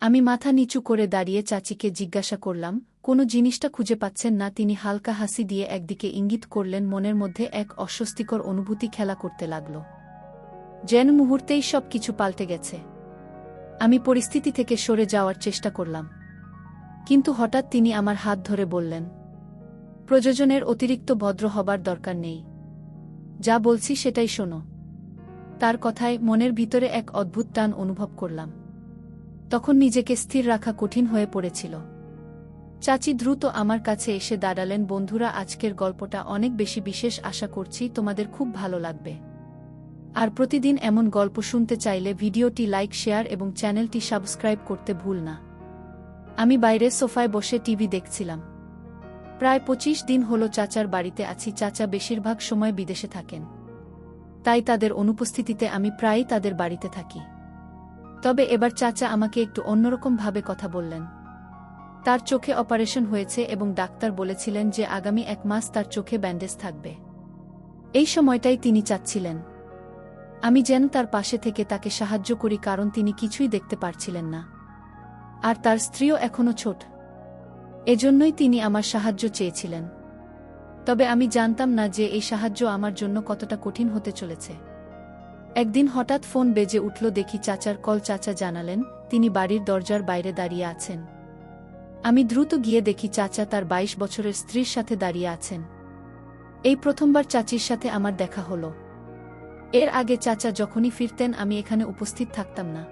আমি মাথা নিচু করে দাঁড়িয়ে চাচিকে জিজ্ঞাসা করলাম, কোনো জিনিসটা খুঁজে পাচ্ছেন না? তিনি হালকা হাসি দিয়ে একদিকে ইঙ্গিত করলেন। মনের মধ্যে এক অস্বস্তিকর অনুভূতি খেলা করতে লাগল, যেন মুহূর্তেই সব কিছু পাল্টে গেছে। আমি পরিস্থিতি থেকে সরে যাওয়ার চেষ্টা করলাম, কিন্তু হঠাৎ তিনি আমার হাত ধরে বললেন, প্রয়োজনের অতিরিক্ত ভদ্র হবার দরকার নেই, যা বলছি সেটাই শোনো। তার কথায় মনের ভিতরে এক অদ্ভুত টান অনুভব করলাম। তখন নিজেকে স্থির রাখা কঠিন হয়ে পড়েছিল। চাচি দ্রুত আমার কাছে এসে দাঁড়ালেন। বন্ধুরা, আজকের গল্পটা অনেক বেশি বিশেষ, আশা করছি তোমাদের খুব ভালো লাগবে। আর প্রতিদিন এমন গল্প শুনতে চাইলে ভিডিওটি লাইক, শেয়ার এবং চ্যানেলটি সাবস্ক্রাইব করতে ভুল না। আমি বাইরে সোফায় বসে টিভি দেখছিলাম। প্রায় 25 দিন হলো চাচার বাড়িতে আছি। চাচা বেশিরভাগ সময় বিদেশে থাকেন, তাই তাদের অনুপস্থিতিতে আমি প্রায়ই তাদের বাড়িতে থাকি। তবে এবার চাচা আমাকে একটু অন্যরকমভাবে কথা বললেন। তার চোখে অপারেশন হয়েছে এবং ডাক্তার বলেছিলেন যে আগামী 1 মাস তার চোখে ব্যান্ডেজ থাকবে। এই সময়টাই তিনি চাচ্ছিলেন আমি যেন তার পাশে থেকে তাকে সাহায্য করি, কারণ তিনি কিছুই দেখতে পারছিলেন না, আর তার স্ত্রীও এখনও ছোট। এজন্যই তিনি আমার সাহায্য চেয়েছিলেন। তবে আমি জানতাম না যে এই সাহায্য আমার জন্য কতটা কঠিন হতে চলেছে। একদিন হঠাৎ ফোন বেজে উঠল। দেখি চাচার কল। চাচা জানালেন তিনি বাড়ির দরজার বাইরে দাঁড়িয়ে আছেন। আমি দ্রুত গিয়ে দেখি চাচা তার 22 বছরের স্ত্রীর সাথে দাঁড়িয়ে আছেন। এই প্রথমবার চাচির সাথে আমার দেখা হলো। এর আগে চাচা যখনই ফিরতেন আমি এখানে উপস্থিত থাকতাম না।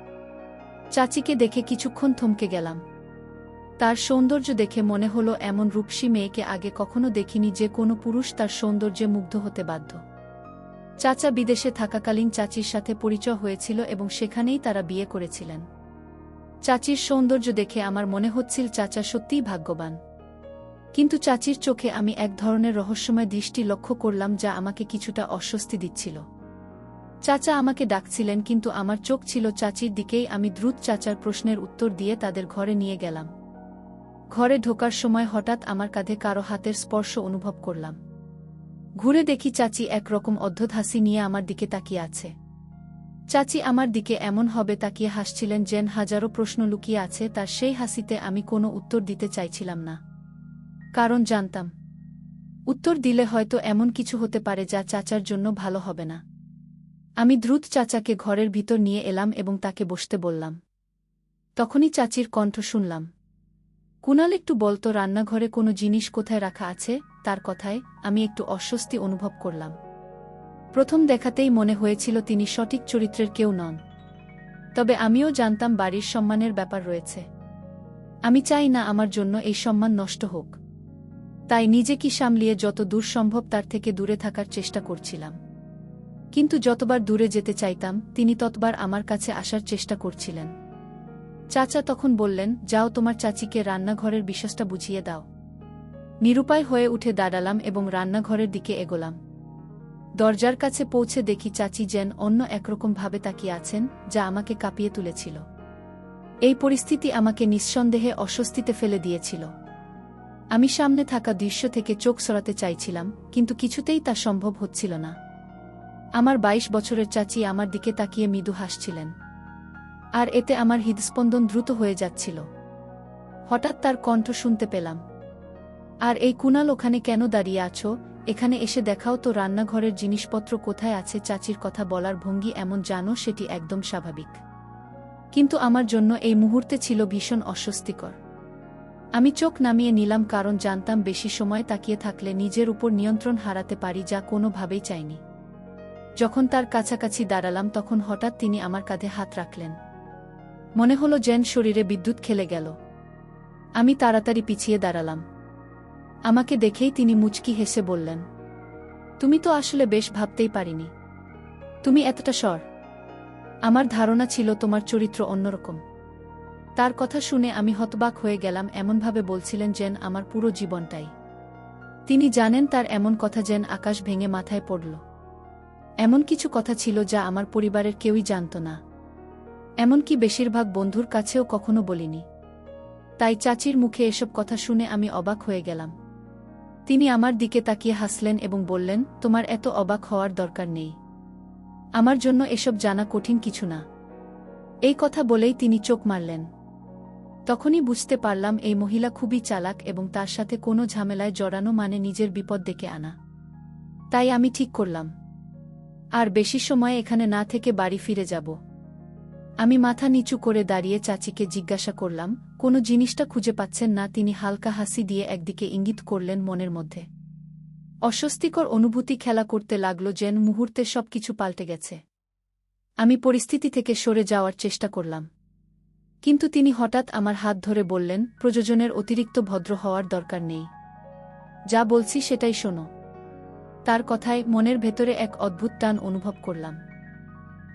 চাচিকে দেখে কিছুক্ষণ থমকে গেলাম। তার সৌন্দর্য দেখে মনে হলো এমন রূপসী মেয়েকে আগে কখনো দেখিনি যে কোনো পুরুষ তার সৌন্দর্যে মুগ্ধ হতে বাধ্য। চাচা বিদেশে থাকাকালীন চাচির সাথে পরিচয় হয়েছিল এবং সেখানেই তারা বিয়ে করেছিলেন। চাচির সৌন্দর্য দেখে আমার মনে হচ্ছিল চাচা সত্যিই ভাগ্যবান। কিন্তু চাচির চোখে আমি এক ধরনের রহস্যময় দৃষ্টি লক্ষ্য করলাম, যা আমাকে কিছুটা অস্বস্তি দিচ্ছিল। চাচা আমাকে ডাকছিলেন, কিন্তু আমার চোখ ছিল চাচির দিকেই। আমি দ্রুত চাচার প্রশ্নের উত্তর দিয়ে তাদের ঘরে নিয়ে গেলাম। ঘরে ঢোকার সময় হঠাৎ আমার কাঁধে কারো হাতের স্পর্শ অনুভব করলাম। ঘুরে দেখি চাচি একরকম অদ্ভুত হাসি নিয়ে আমার দিকে তাকিয়ে আছে। চাচি আমার দিকে এমনভাবে তাকিয়ে হাসছিলেন যেন হাজারো প্রশ্ন লুকিয়ে আছে তার সেই হাসিতে। আমি কোনো উত্তর দিতে চাইছিলাম না, কারণ জানতাম উত্তর দিলে হয়তো এমন কিছু হতে পারে যা চাচার জন্য ভালো হবে না। আমি দ্রুত চাচাকে ঘরের ভিতর নিয়ে এলাম এবং তাকে বসতে বললাম। তখনই চাচির কণ্ঠ শুনলাম, কুনাল, একটু বলতো রান্নাঘরে কোনো জিনিস কোথায় রাখা আছে। তার কথায় আমি একটু অস্বস্তি অনুভব করলাম। প্রথম দেখাতেই মনে হয়েছিল তিনি সঠিক চরিত্রের কেউ নন। তবে আমিও জানতাম বাড়ির সম্মানের ব্যাপার রয়েছে। আমি চাই না আমার জন্য এই সম্মান নষ্ট হোক। তাই নিজেকে সামলিয়ে যত দূর সম্ভব তার থেকে দূরে থাকার চেষ্টা করছিলাম। কিন্তু যতবার দূরে যেতে চাইতাম তিনি ততবার আমার কাছে আসার চেষ্টা করছিলেন। চাচা তখন বললেন, যাও, তোমার চাচিকে রান্নাঘরের বিষয়টা বুঝিয়ে দাও। নিরুপায় হয়ে উঠে দাঁড়ালাম এবং রান্নাঘরের দিকে এগোলাম। দরজার কাছে পৌঁছে দেখি চাচি যেন অন্য একরকমভাবে তাকিয়ে আছেন, যা আমাকে কাঁপিয়ে তুলেছিল। এই পরিস্থিতি আমাকে নিঃসন্দেহে অস্বস্তিতে ফেলে দিয়েছিল। আমি সামনে থাকা দৃশ্য থেকে চোখ সরাতে চাইছিলাম, কিন্তু কিছুতেই তা সম্ভব হচ্ছিল না। আমার 22 বছরের চাচি আমার দিকে তাকিয়ে মৃদু হাসছিলেন, আর এতে আমার হৃদস্পন্দন দ্রুত হয়ে যাচ্ছিল। হঠাৎ তার কণ্ঠ শুনতে পেলাম, আর এই কুনাল, ওখানে কেন দাঁড়িয়ে আছো? এখানে এসে দেখাও তো রান্নাঘরের জিনিসপত্র কোথায় আছে। চাচির কথা বলার ভঙ্গি এমন জানো সেটি একদম স্বাভাবিক, কিন্তু আমার জন্য এই মুহূর্তে ছিল ভীষণ অস্বস্তিকর। আমি চোখ নামিয়ে নিলাম, কারণ জানতাম বেশি সময় তাকিয়ে থাকলে নিজের উপর নিয়ন্ত্রণ হারাতে পারি, যা কোনোভাবেই চাইনি। যখন তার কাছাকাছি দাঁড়ালাম তখন হঠাৎ তিনি আমার কাঁধে হাত রাখলেন। মনে হলো যেন শরীরে বিদ্যুৎ খেলে গেল। আমি তাড়াতাড়ি পিছিয়ে দাঁড়ালাম। আমাকে দেখেই তিনি মুচকি হেসে বললেন, তুমি তো আসলে বেশ, ভাবতেই পারিনি তুমি এতটা সর। আমার ধারণা ছিল তোমার চরিত্র অন্যরকম। তার কথা শুনে আমি হতবাক হয়ে গেলাম। এমনভাবে বলছিলেন যেন আমার পুরো জীবনটাই। তিনি জানেন তার এমন কথা যেন আকাশ ভেঙে মাথায় পড়ল। এমন কিছু কথা ছিল যা আমার পরিবারের কেউই জানত না, এমনকি বেশিরভাগ বন্ধুর কাছেও কখনো বলিনি। তাই চাচির মুখে এসব কথা শুনে আমি অবাক হয়ে গেলাম। তিনি আমার দিকে তাকিয়ে হাসলেন এবং বললেন, তোমার এত অবাক হওয়ার দরকার নেই। আমার জন্য এসব জানা কঠিন কিছু না। এই কথা বলেই তিনি চোখ মারলেন। তখনই বুঝতে পারলাম এই মহিলা খুবই চালাক এবং তার সাথে কোনো ঝামেলায় জড়ানো মানে নিজের বিপদ ডেকে আনা। তাই আমি ঠিক করলাম, আর বেশি সময় এখানে না থেকে বাড়ি ফিরে যাব। আমি মাথা নিচু করে দাঁড়িয়ে চাচিকে জিজ্ঞাসা করলাম, কোনো জিনিসটা খুঁজে পাচ্ছেন না? তিনি হালকা হাসি দিয়ে একদিকে ইঙ্গিত করলেন। মনের মধ্যে অস্বস্তিকর অনুভূতি খেলা করতে লাগল, যেন মুহূর্তে সবকিছু পাল্টে গেছে। আমি পরিস্থিতি থেকে সরে যাওয়ার চেষ্টা করলাম, কিন্তু তিনি হঠাৎ আমার হাত ধরে বললেন, প্রয়োজনের অতিরিক্ত ভদ্র হওয়ার দরকার নেই, যা বলছি সেটাই শোনো। তার কথায় মনের ভেতরে এক অদ্ভুত টান অনুভব করলাম।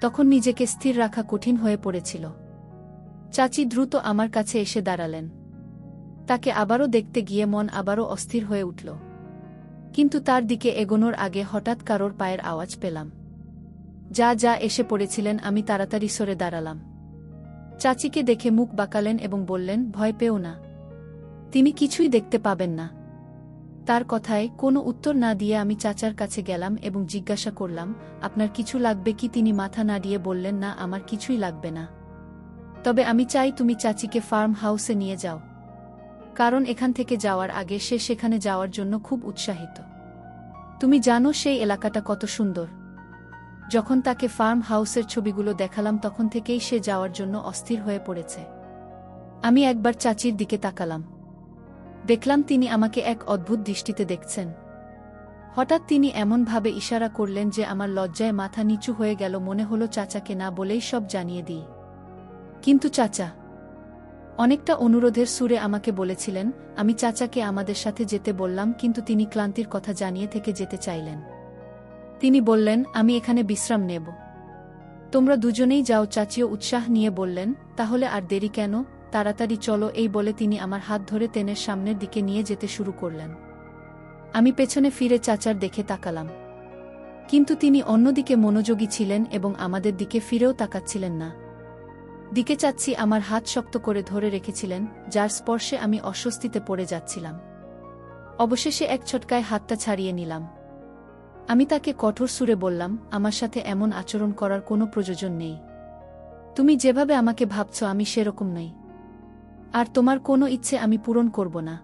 তখন নিজেকে স্থির রাখা কঠিন হয়ে পড়েছিল। চাচি দ্রুত আমার কাছে এসে দাঁড়ালেন। তাকে আবারও দেখতে গিয়ে মন আবারও অস্থির হয়ে উঠল, কিন্তু তার দিকে এগোনোর আগে হঠাৎ কারোর পায়ের আওয়াজ পেলাম। যা যা এসে পড়েছিলেন। আমি তাড়াতাড়ি সরে দাঁড়ালাম। চাচিকে দেখে মুখ বাঁকালেন এবং বললেন, ভয় পেও না, তিনি কিছুই দেখতে পাবেন না। তার কথায় কোনো উত্তর না দিয়ে আমি চাচার কাছে গেলাম এবং জিজ্ঞাসা করলাম, আপনার কিছু লাগবে কি? তিনি মাথা নাড়িয়ে বললেন, না, আমার কিছুই লাগবে না, তবে আমি চাই তুমি চাচিকে ফার্ম হাউসে নিয়ে যাও, কারণ এখান থেকে যাওয়ার আগে সে সেখানে যাওয়ার জন্য খুব উৎসাহিত। তুমি জানো সেই এলাকাটা কত সুন্দর। যখন তাকে ফার্ম হাউসের ছবিগুলো দেখালাম তখন থেকেই সে যাওয়ার জন্য অস্থির হয়ে পড়েছে। আমি একবার চাচির দিকে তাকালাম, দেখলাম তিনি আমাকে এক অদ্ভুত দৃষ্টিতে দেখছেন। হঠাৎ তিনি এমনভাবে ইশারা করলেন যে আমার লজ্জায় মাথা নিচু হয়ে গেল। মনে হলো চাচাকে না বলেই সব জানিয়ে দিই। কিন্তু চাচা অনেকটা অনুরোধের সুরে আমাকে বলেছিলেন। আমি চাচাকে আমাদের সাথে যেতে বললাম, কিন্তু তিনি ক্লান্তির কথা জানিয়ে থেকে যেতে চাইলেন। তিনি বললেন, আমি এখানে বিশ্রাম নেব, তোমরা দুজনেই যাও। চাচিও উৎসাহ নিয়ে বললেন, তাহলে আর দেরি কেন, তাড়াতাড়ি চলো। এই বলে তিনি আমার হাত ধরে টেনের সামনের দিকে নিয়ে যেতে শুরু করলেন। আমি পেছনে ফিরে চাচার দেখে তাকালাম, কিন্তু তিনি অন্যদিকে মনোযোগী ছিলেন এবং আমাদের দিকে ফিরেও তাকাচ্ছিলেন না। দিকে চাচ্ছি আমার হাত শক্ত করে ধরে রেখেছিলেন, যার স্পর্শে আমি অস্বস্তিতে পড়ে যাচ্ছিলাম। অবশেষে এক ছটকায় হাতটা ছাড়িয়ে নিলাম। আমি তাকে কঠোর সুরে বললাম, আমার সাথে এমন আচরণ করার কোনো প্রয়োজন নেই। তুমি যেভাবে আমাকে ভাবছ আমি সেরকম নই, আর তোমার কোনো ইচ্ছে আমি পূরণ করব না।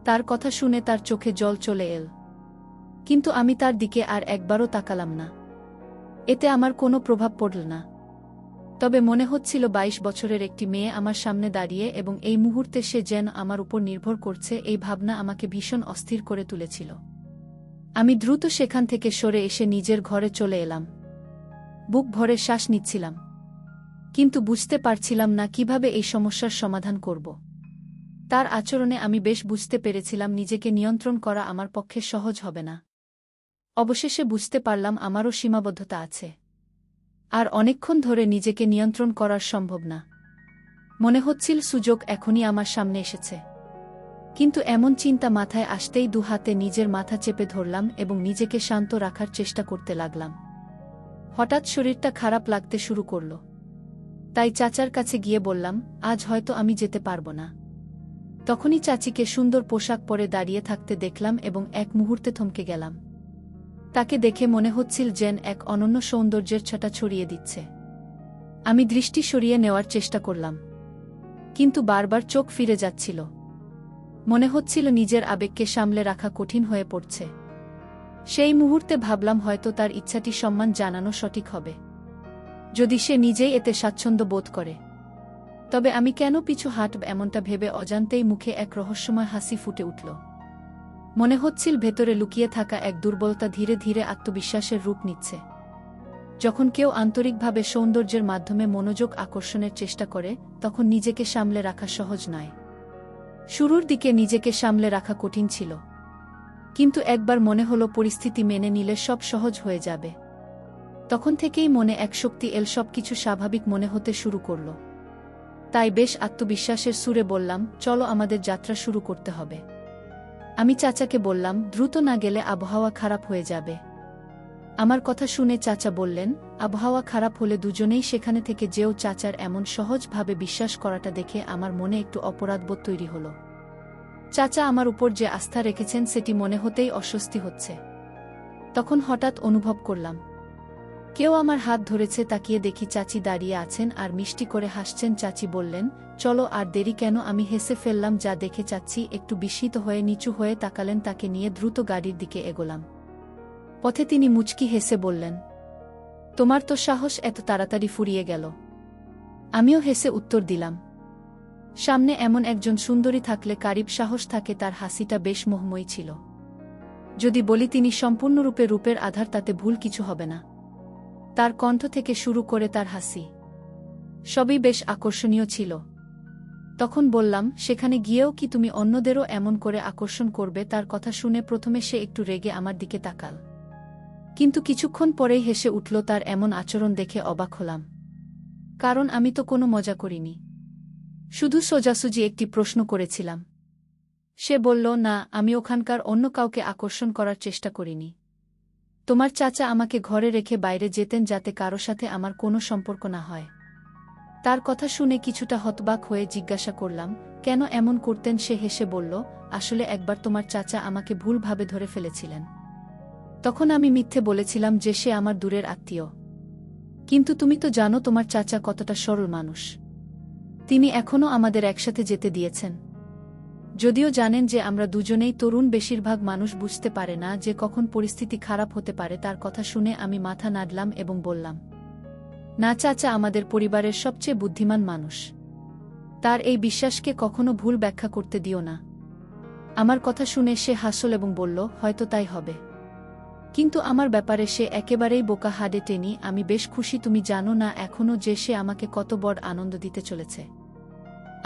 তার কথা শুনে তার চোখে জল চলে এল, কিন্তু আমি তার দিকে আর একবারও তাকালাম না। এতে আমার কোনো প্রভাব পড়ল না, তবে মনে হচ্ছিল 22 বছরের একটি মেয়ে আমার সামনে দাঁড়িয়ে এবং এই মুহূর্তে সে যেন আমার উপর নির্ভর করছে। এই ভাবনা আমাকে ভীষণ অস্থির করে তুলেছিল। আমি দ্রুত সেখান থেকে সরে এসে নিজের ঘরে চলে এলাম। বুক ভরে শ্বাস নিচ্ছিলাম, কিন্তু বুঝতে পারছিলাম না কিভাবে এই সমস্যার সমাধান করব। তার আচরণে আমি বেশ বুঝতে পেরেছিলাম নিজেকে নিয়ন্ত্রণ করা আমার পক্ষে সহজ হবে না। অবশেষে বুঝতে পারলাম আমারও সীমাবদ্ধতা আছে, আর অনেকক্ষণ ধরে নিজেকে নিয়ন্ত্রণ করার সম্ভব না। মনে হচ্ছিল সুযোগ এখনই আমার সামনে এসেছে, কিন্তু এমন চিন্তা মাথায় আসতেই দু হাতে নিজের মাথা চেপে ধরলাম এবং নিজেকে শান্ত রাখার চেষ্টা করতে লাগলাম। হঠাৎ শরীরটা খারাপ লাগতে শুরু করল, তাই চাচার কাছে গিয়ে বললাম, আজ হয়তো আমি যেতে পারবো না। তখনই চাচিকে সুন্দর পোশাক পরে দাঁড়িয়ে থাকতে দেখলাম এবং এক মুহূর্তে থমকে গেলাম। তাকে দেখে মনে হচ্ছিল যেন এক অনন্য সৌন্দর্যের ছাটা ছড়িয়ে দিচ্ছে। আমি দৃষ্টি সরিয়ে নেওয়ার চেষ্টা করলাম, কিন্তু বারবার চোখ ফিরে যাচ্ছিল। মনে হচ্ছিল নিজের আবেগকে সামলে রাখা কঠিন হয়ে পড়ছে। সেই মুহূর্তে ভাবলাম হয়তো তার ইচ্ছাটি সম্মান জানানো সঠিক হবে, যদি সে নিজেই এতে স্বাচ্ছন্দ্য বোধ করে। তবে আমি কেন পিছু হাঁটব এমনটা ভেবে অজান্তেই মুখে এক রহস্যময় হাসি ফুটে উঠল। মনে হচ্ছিল ভেতরে লুকিয়ে থাকা এক দুর্বলতা ধীরে ধীরে আত্মবিশ্বাসের রূপ নিচ্ছে। যখন কেউ আন্তরিকভাবে সৌন্দর্যের মাধ্যমে মনোযোগ আকর্ষণের চেষ্টা করে, তখন নিজেকে সামলে রাখা সহজ নয়। শুরুর দিকে নিজেকে সামলে রাখা কঠিন ছিল, কিন্তু একবার মনে হলো পরিস্থিতি মেনে নিলে সব সহজ হয়ে যাবে। তখন থেকেই মনে এক শক্তি এল, সবকিছু স্বাভাবিক মনে হতে শুরু করল। তাই বেশ আত্মবিশ্বাসের সুরে বললাম, চলো আমাদের যাত্রা শুরু করতে হবে। আমি চাচাকে বললাম, দ্রুত না গেলে আবহাওয়া খারাপ হয়ে যাবে। আমার কথা শুনে চাচা বললেন, আবহাওয়া খারাপ হলে দুজনেই সেখানে থেকে যেও। চাচার এমন সহজভাবে বিশ্বাস করাটা দেখে আমার মনে একটু অপরাধবোধ তৈরি হলো। চাচা আমার উপর যে আস্থা রেখেছেন সেটি মনে হতেই অস্বস্তি হচ্ছে। তখন হঠাৎ অনুভব করলাম কেউ আমার হাত ধরেছে। তাকিয়ে দেখি চাচি দাঁড়িয়ে আছেন আর মিষ্টি করে হাসছেন। চাচি বললেন, চলো আর দেরি কেন? আমি হেসে ফেললাম, যা দেখে চাচি একটু বিস্মিত হয়ে নিচু হয়ে তাকালেন। তাকে নিয়ে দ্রুত গাড়ির দিকে এগোলাম। পথে তিনি মুচকি হেসে বললেন, তোমার তো সাহস এত তাড়াতাড়ি ফুরিয়ে গেল। আমিও হেসে উত্তর দিলাম, সামনে এমন একজন সুন্দরী থাকলে কারিব সাহস থাকে। তার হাসিটা বেশ মোহময়ী ছিল। যদি বলি তিনি সম্পূর্ণরূপে রূপের আধার, তাতে ভুল কিছু হবে না। তার কণ্ঠ থেকে শুরু করে তার হাসি, সবই বেশ আকর্ষণীয় ছিল। তখন বললাম, সেখানে গিয়েও কি তুমি অন্যদেরও এমন করে আকর্ষণ করবে? তার কথা শুনে প্রথমে সে একটু রেগে আমার দিকে তাকাল, কিন্তু কিছুক্ষণ পরেই হেসে উঠল। তার এমন আচরণ দেখে অবাক হলাম, কারণ আমি তো কোনো মজা করিনি, শুধু সোজাসুজি একটি প্রশ্ন করেছিলাম। সে বলল, না, আমি ওখানকার অন্য কাউকে আকর্ষণ করার চেষ্টা করিনি। তোমার চাচা আমাকে ঘরে রেখে বাইরে যেতেন যাতে কারো সাথে আমার কোনো সম্পর্ক না হয়। তার কথা শুনে কিছুটা হতবাক হয়ে জিজ্ঞাসা করলাম, কেন এমন করতেন? সে হেসে বলল, আসলে একবার তোমার চাচা আমাকে ভুলভাবে ধরে ফেলেছিলেন। তখন আমি মিথ্যে বলেছিলাম যে সে আমার দূরের আত্মীয়। কিন্তু তুমি তো জানো তোমার চাচা কতটা সরল মানুষ। তিনি এখনও আমাদের একসাথে যেতে দিয়েছেন, যদিও জানেন যে আমরা দুজনেই তরুণ। বেশিরভাগ মানুষ বুঝতে পারে না যে কখন পরিস্থিতি খারাপ হতে পারে। তার কথা শুনে আমি মাথা নাড়লাম এবং বললাম, না চাচা আমাদের পরিবারের সবচেয়ে বুদ্ধিমান মানুষ। তার এই বিশ্বাসকে কখনো ভুল ব্যাখ্যা করতে দিও না। আমার কথা শুনে সে হাসল এবং বলল, হয়তো তাই হবে, কিন্তু আমার ব্যাপারে সে একেবারেই বোকা হাডে টেনি। আমি বেশ খুশি, তুমি জানো না এখনও যে সে আমাকে কত বড় আনন্দ দিতে চলেছে।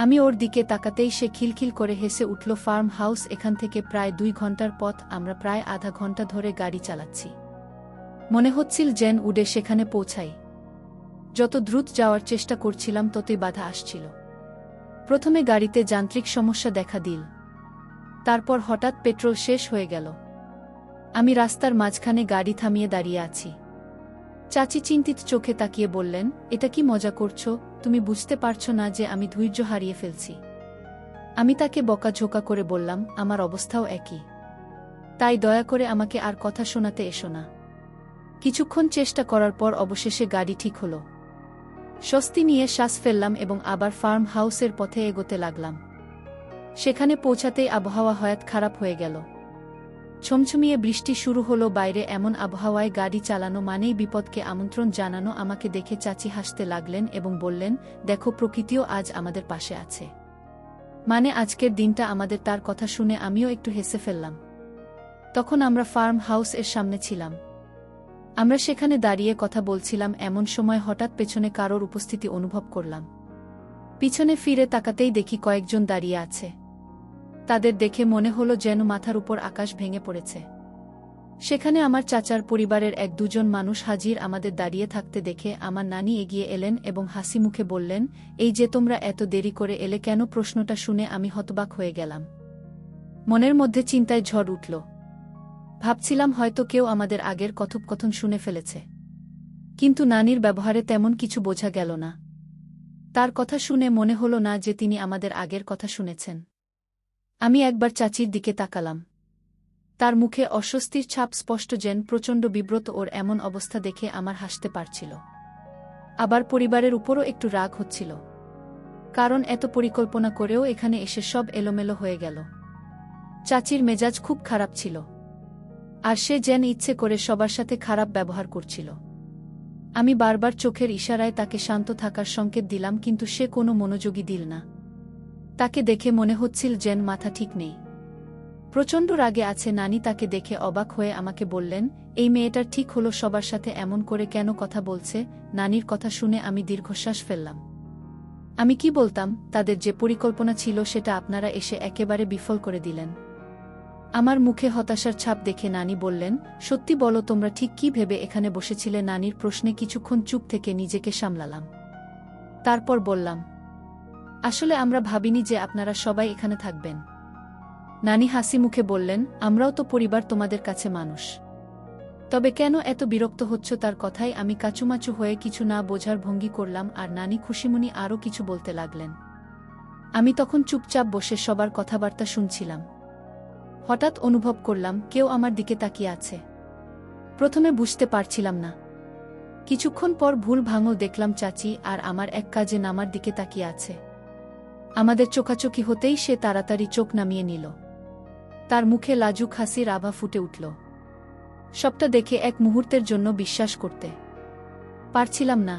আমি ওর দিকে তাকাতেই সে খিলখিল করে হেসে উঠল। ফার্ম হাউস এখান থেকে প্রায় 2 ঘন্টার পথ। আমরা প্রায় আধা ঘন্টা ধরে গাড়ি চালাচ্ছি। মনে হচ্ছিল যেন উড়ে সেখানে পৌঁছাই। যত দ্রুত যাওয়ার চেষ্টা করছিলাম ততই বাধা আসছিল। প্রথমে গাড়িতে যান্ত্রিক সমস্যা দেখা দিল, তারপর হঠাৎ পেট্রোল শেষ হয়ে গেল। আমি রাস্তার মাঝখানে গাড়ি থামিয়ে দাঁড়িয়ে আছি। চাচি চিন্তিত চোখে তাকিয়ে বললেন, এটা কি মজা করছো? তুমি বুঝতে পারছো না যে আমি ধৈর্য হারিয়ে ফেলছি? আমি তাকে বকাঝোকা করে বললাম, আমার অবস্থাও একই, তাই দয়া করে আমাকে আর কথা শোনাতে এসো না। কিছুক্ষণ চেষ্টা করার পর অবশেষে গাড়ি ঠিক হলো। স্বস্তি নিয়ে শ্বাস ফেললাম এবং আবার ফার্ম হাউসের পথে এগোতে লাগলাম। সেখানে পৌঁছাতেই আবহাওয়া হঠাৎ খারাপ হয়ে গেল। ছমছমিয়ে বৃষ্টি শুরু হলো। বাইরে এমন আবহাওয়ায় গাড়ি চালানো মানেই বিপদকে আমন্ত্রণ জানানো। আমাকে দেখে চাচি হাসতে লাগলেন এবং বললেন, দেখো, প্রকৃতিও আজ আমাদের পাশে আছে। মানে আজকের দিনটা আমাদের। তার কথা শুনে আমিও একটু হেসে ফেললাম। তখন আমরা ফার্ম হাউস এর সামনে ছিলাম। আমরা সেখানে দাঁড়িয়ে কথা বলছিলাম। এমন সময় হঠাৎ পেছনে কারোর উপস্থিতি অনুভব করলাম। পিছনে ফিরে তাকাতেই দেখি কয়েকজন দাঁড়িয়ে আছে। তাদের দেখে মনে হলো যেন মাথার উপর আকাশ ভেঙে পড়েছে। সেখানে আমার চাচার পরিবারের 1-2 মানুষ হাজির। আমাদের দাঁড়িয়ে থাকতে দেখে আমার নানি এগিয়ে এলেন এবং হাসি মুখে বললেন, এই যে তোমরা এত দেরি করে এলে কেন? প্রশ্নটা শুনে আমি হতবাক হয়ে গেলাম। মনের মধ্যে চিন্তায় ঝড় উঠল। ভাবছিলাম হয়তো কেউ আমাদের আগের কথোপকথন শুনে ফেলেছে, কিন্তু নানির ব্যবহারে তেমন কিছু বোঝা গেল না। তার কথা শুনে মনে হলো না যে তিনি আমাদের আগের কথা শুনেছেন। আমি একবার চাচির দিকে তাকালাম। তার মুখে অস্বস্তির ছাপ স্পষ্ট, যেন প্রচণ্ড বিব্রত। ওর এমন অবস্থা দেখে আমার হাসতে পারছিল, আবার পরিবারের উপরও একটু রাগ হচ্ছিল, কারণ এত পরিকল্পনা করেও এখানে এসে সব এলোমেলো হয়ে গেল। চাচির মেজাজ খুব খারাপ ছিল, আর সে যেন ইচ্ছে করে সবার সাথে খারাপ ব্যবহার করছিল। আমি বারবার চোখের ইশারায় তাকে শান্ত থাকার সংকেত দিলাম, কিন্তু সে কোনো মনোযোগী দিল না। তাকে দেখে মনে হচ্ছিল যেন মাথা ঠিক নেই, প্রচণ্ড রাগে আছে। নানি তাকে দেখে অবাক হয়ে আমাকে বললেন, এই মেয়েটার ঠিক হলো সবার সাথে এমন করে কেন কথা বলছে? নানির কথা শুনে আমি দীর্ঘশ্বাস ফেললাম। আমি কি বলতাম? তাদের যে পরিকল্পনা ছিল সেটা আপনারা এসে একেবারে বিফল করে দিলেন। আমার মুখে হতাশার ছাপ দেখে নানি বললেন, সত্যি বলো, তোমরা ঠিক কি ভেবে এখানে বসেছিলে? নানির প্রশ্নে কিছুক্ষণ চুপ থেকে নিজেকে সামলালাম। তারপর বললাম, আসলে আমরা ভাবিনি যে আপনারা সবাই এখানে থাকবেন। নানি হাসি মুখে বললেন, আমরাও তো পরিবার, তোমাদের কাছে মানুষ। তবে কেন এত বিরক্ত হচ্ছ? তার কথায় আমি কাচুমাচু হয়ে কিছু না বোঝার ভঙ্গি করলাম, আর নানি খুশিমনি আরও কিছু বলতে লাগলেন। আমি তখন চুপচাপ বসে সবার কথাবার্তা শুনছিলাম। হঠাৎ অনুভব করলাম কেউ আমার দিকে তাকিয়ে আছে। প্রথমে বুঝতে পারছিলাম না, কিছুক্ষণ পর ভুল ভাঙল দেখলাম চাচি আর আমার এক কাজে নামার দিকে তাকিয়ে আছে। আমাদের চোখাচোখি হতেই সে তাড়াতাড়ি চোখ নামিয়ে নিল। তার মুখে লাজুক হাসির আভা ফুটে উঠল। সবটা দেখে এক মুহূর্তের জন্য বিশ্বাস করতে পারছিলাম না,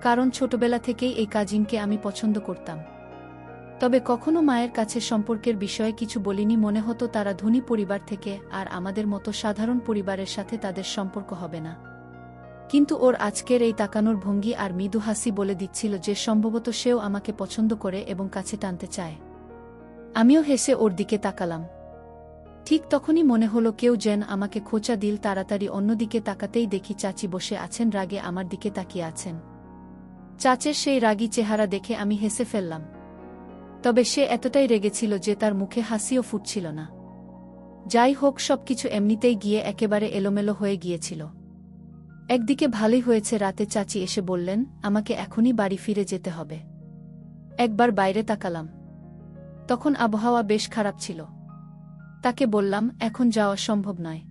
কারণ ছোটবেলা থেকেই এই কাজিনকে আমি পছন্দ করতাম। তবে কখনো মায়ের কাছে সম্পর্কের বিষয়ে কিছু বলিনি। মনে হতো তারা ধনী পরিবার থেকে, আর আমাদের মতো সাধারণ পরিবারের সাথে তাদের সম্পর্ক হবে না। কিন্তু ওর আজকের এই তাকানোর ভঙ্গি আর মৃদু হাসি বলে দিচ্ছিল যে সম্ভবত সেও আমাকে পছন্দ করে এবং কাছে টানতে চায়। আমিও হেসে ওর দিকে তাকালাম। ঠিক তখনই মনে হলো কেউ যেন আমাকে খোঁচা দিল। তাড়াতাড়ি অন্যদিকে তাকাতেই দেখি চাচি বসে আছেন, রাগে আমার দিকে তাকিয়ে আছেন। চাচের সেই রাগী চেহারা দেখে আমি হেসে ফেললাম। তবে সে এতটাই রেগেছিল যে তার মুখে হাসিও ফুটছিল না। যাই হোক, সবকিছু এমনিতেই গিয়ে একেবারে এলোমেলো হয়ে গিয়েছিল। একদিকে ভালোই হয়েছে রাতে চাচি এসে বললেন আমাকে এখনই বাড়ি ফিরে যেতে হবে। একবার বাইরে তাকালাম, তখন আবহাওয়া বেশ খারাপ ছিল। তাকে বললাম এখন যাওয়া সম্ভব নয়,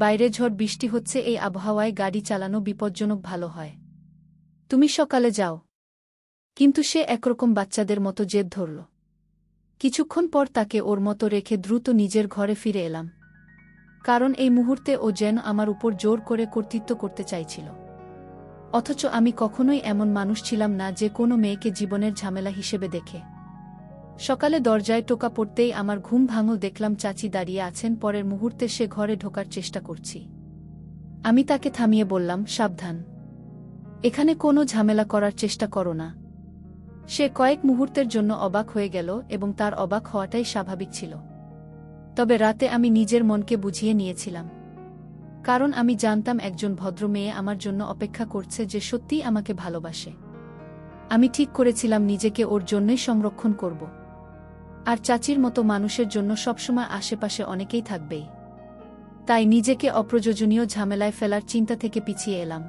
বাইরে ঝড় বৃষ্টি হচ্ছে, এই আবহাওয়ায় গাড়ি চালানো বিপজ্জনক, ভালো হয় তুমি সকালে যাও। কিন্তু সে একরকম বাচ্চাদের মতো জেদ ধরল। কিছুক্ষণ পর তাকে ওর মতো রেখে দ্রুত নিজের ঘরে ফিরে এলাম, কারণ এই মুহূর্তে ও যেন আমার উপর জোর করে কর্তৃত্ব করতে চাইছিল। অথচ আমি কখনোই এমন মানুষ ছিলাম না যে কোনো মেয়েকে জীবনের ঝামেলা হিসেবে দেখে। সকালে দরজায় টোকা পড়তেই আমার ঘুম ভাঙল। দেখলাম চাচি দাঁড়িয়ে আছেন। পরের মুহূর্তে সে ঘরে ঢোকার চেষ্টা করছি। আমি তাকে থামিয়ে বললাম, সাবধান, এখানে কোনো ঝামেলা করার চেষ্টা করো না। সে কয়েক মুহূর্তের জন্য অবাক হয়ে গেল, এবং তার অবাক হওয়াটাই স্বাভাবিক ছিল। তবে রাতে আমি নিজের মনকে বুঝিয়ে নিয়েছিলাম, কারণ আমি জানতাম একজন ভদ্র মেয়ে আমার জন্য অপেক্ষা করছে যে সত্যিই আমাকে ভালোবাসে। আমি ঠিক করেছিলাম নিজেকে ওর জন্যই সংরক্ষণ করব। আর চাচির মতো মানুষের জন্য সবসময় আশেপাশে অনেকেই থাকবেই। তাই নিজেকে অপ্রয়োজনীয় ঝামেলায় ফেলার চিন্তা থেকে পিছিয়ে এলাম,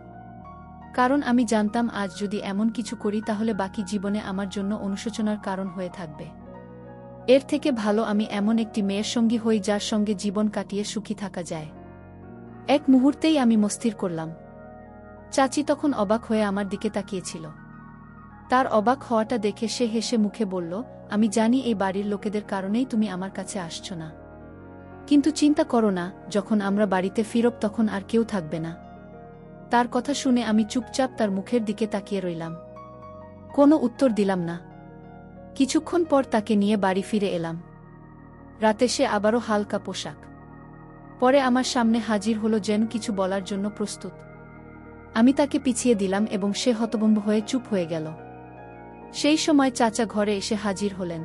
কারণ আমি জানতাম আজ যদি এমন কিছু করি তাহলে বাকি জীবনে আমার জন্য অনুশোচনার কারণ হয়ে থাকবে। এর থেকে ভালো আমি এমন একটি মেয়ের সঙ্গী হই যার সঙ্গে জীবন কাটিয়ে সুখী থাকা যায়। এক মুহূর্তেই আমি মস্থির করলাম। চাচি তখন অবাক হয়ে আমার দিকে তাকিয়েছিল। তার অবাক হওয়াটা দেখে সে হেসে মুখে বলল, আমি জানি এই বাড়ির লোকেদের কারণেই তুমি আমার কাছে আসছো না, কিন্তু চিন্তা করো না, যখন আমরা বাড়িতে ফিরব তখন আর কেউ থাকবে না। তার কথা শুনে আমি চুপচাপ তার মুখের দিকে তাকিয়ে রইলাম, কোনো উত্তর দিলাম না। কিছুক্ষণ পর তাকে নিয়ে বাড়ি ফিরে এলাম। রাতে সে আবারও হালকা পোশাক পরে আমার সামনে হাজির হলো, যেন কিছু বলার জন্য প্রস্তুত। আমি তাকে পিছিয়ে দিলাম এবং সে হতভম্ব হয়ে চুপ হয়ে গেল। সেই সময় চাচা ঘরে এসে হাজির হলেন।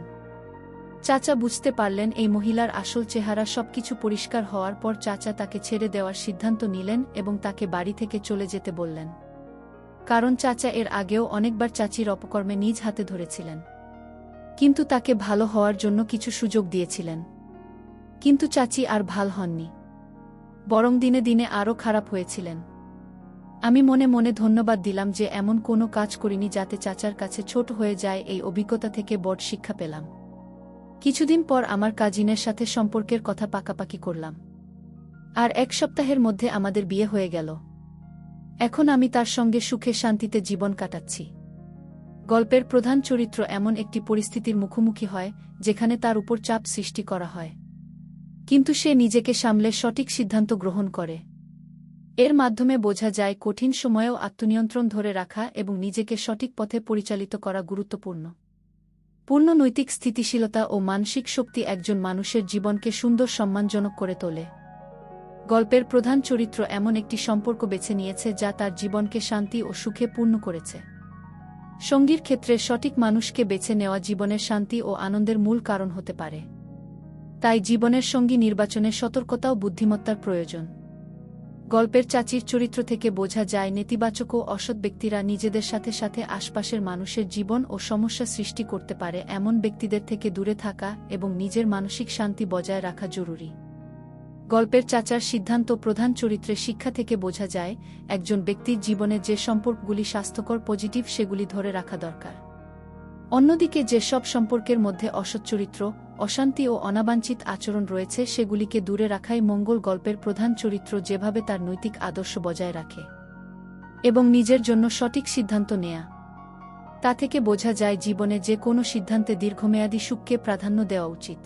চাচা বুঝতে পারলেন এই মহিলার আসল চেহারা। সবকিছু পরিষ্কার হওয়ার পর চাচা তাকে ছেড়ে দেওয়ার সিদ্ধান্ত নিলেন এবং তাকে বাড়ি থেকে চলে যেতে বললেন, কারণ চাচা এর আগেও অনেকবার চাচির অপকর্মে নিজ হাতে ধরেছিলেন, কিন্তু তাকে ভালো হওয়ার জন্য কিছু সুযোগ দিয়েছিলেন। কিন্তু চাচি আর ভাল হননি, বরং দিনে দিনে আরও খারাপ হয়েছিলেন। আমি মনে মনে ধন্যবাদ দিলাম যে এমন কোনো কাজ করিনি যাতে চাচার কাছে ছোট হয়ে যায়। এই অভিজ্ঞতা থেকে বড় শিক্ষা পেলাম। কিছুদিন পর আমার কাজিনের সাথে সম্পর্কের কথা পাকাপাকি করলাম, আর এক সপ্তাহের মধ্যে আমাদের বিয়ে হয়ে গেল। এখন আমি তার সঙ্গে সুখে শান্তিতে জীবন কাটাচ্ছি। গল্পের প্রধান চরিত্র এমন একটি পরিস্থিতির মুখোমুখি হয় যেখানে তার উপর চাপ সৃষ্টি করা হয়, কিন্তু সে নিজেকে সামলে সঠিক সিদ্ধান্ত গ্রহণ করে। এর মাধ্যমে বোঝা যায় কঠিন সময়েও আত্মনিয়ন্ত্রণ ধরে রাখা এবং নিজেকে সঠিক পথে পরিচালিত করা গুরুত্বপূর্ণ। পূর্ণ নৈতিক স্থিতিশীলতা ও মানসিক শক্তি একজন মানুষের জীবনকে সুন্দর সম্মানজনক করে তোলে। গল্পের প্রধান চরিত্র এমন একটি সম্পর্ক বেছে নিয়েছে যা তার জীবনকে শান্তি ও সুখে পূর্ণ করেছে। সঙ্গীর ক্ষেত্রে সঠিক মানুষকে বেছে নেওয়া জীবনের শান্তি ও আনন্দের মূল কারণ হতে পারে। তাই জীবনের সঙ্গী নির্বাচনে সতর্কতা ও বুদ্ধিমত্তার প্রয়োজন। গল্পের চাচির চরিত্র থেকে বোঝা যায় নেতিবাচক ও অসৎ ব্যক্তিরা নিজেদের সাথে সাথে আশপাশের মানুষের জীবন ও সমস্যা সৃষ্টি করতে পারে। এমন ব্যক্তিদের থেকে দূরে থাকা এবং নিজের মানসিক শান্তি বজায় রাখা জরুরি। গল্পের চাচার সিদ্ধান্ত প্রধান চরিত্রের শিক্ষা থেকে বোঝা যায় একজন ব্যক্তির জীবনে যে সম্পর্কগুলি স্বাস্থ্যকর পজিটিভ সেগুলি ধরে রাখা দরকার। অন্যদিকে যে সব সম্পর্কের মধ্যে অসৎ চরিত্র, অশান্তি ও অনাবাঞ্ছিত আচরণ রয়েছে সেগুলিকে দূরে রাখাই মঙ্গল। গল্পের প্রধান চরিত্র যেভাবে তার নৈতিক আদর্শ বজায় রাখে এবং নিজের জন্য সঠিক সিদ্ধান্ত নেয়া, তা থেকে বোঝা যায় জীবনে যে কোনো সিদ্ধান্তে দীর্ঘমেয়াদী সুখকে প্রাধান্য দেওয়া উচিত।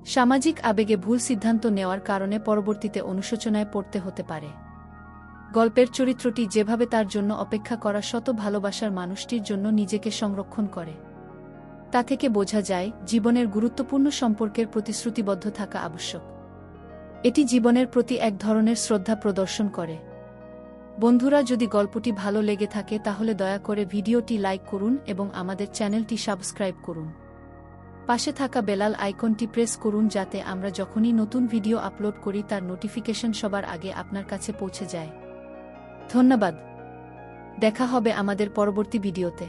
সামাজিক আবেগে ভুল সিদ্ধান্ত নেওয়ার কারণে পরবর্তীতে অনুশোচনায় পড়তে হতে পারে। গল্পের চরিত্রটি যেভাবে তার জন্য অপেক্ষা করা শত ভালোবাসার মানুষটির জন্য নিজেকে সংরক্ষণ করে, তা থেকে বোঝা যায় জীবনের গুরুত্বপূর্ণ সম্পর্কের প্রতিশ্রুতিবদ্ধ থাকা আবশ্যক। এটি জীবনের প্রতি এক ধরনের শ্রদ্ধা প্রদর্শন করে। বন্ধুরা, যদি গল্পটি ভালো লেগে থাকে তাহলে দয়া করে ভিডিওটি লাইক করুন এবং আমাদের চ্যানেলটি সাবস্ক্রাইব করুন। পাশে থাকা বেলাল আইকনটি প্রেস করুন যাতে আমরা যখনই নতুন ভিডিও আপলোড করি তার নোটিফিকেশন সবার আগে আপনার কাছে পৌঁছে যায়। ধন্যবাদ। দেখা হবে আমাদের পরবর্তী ভিডিওতে।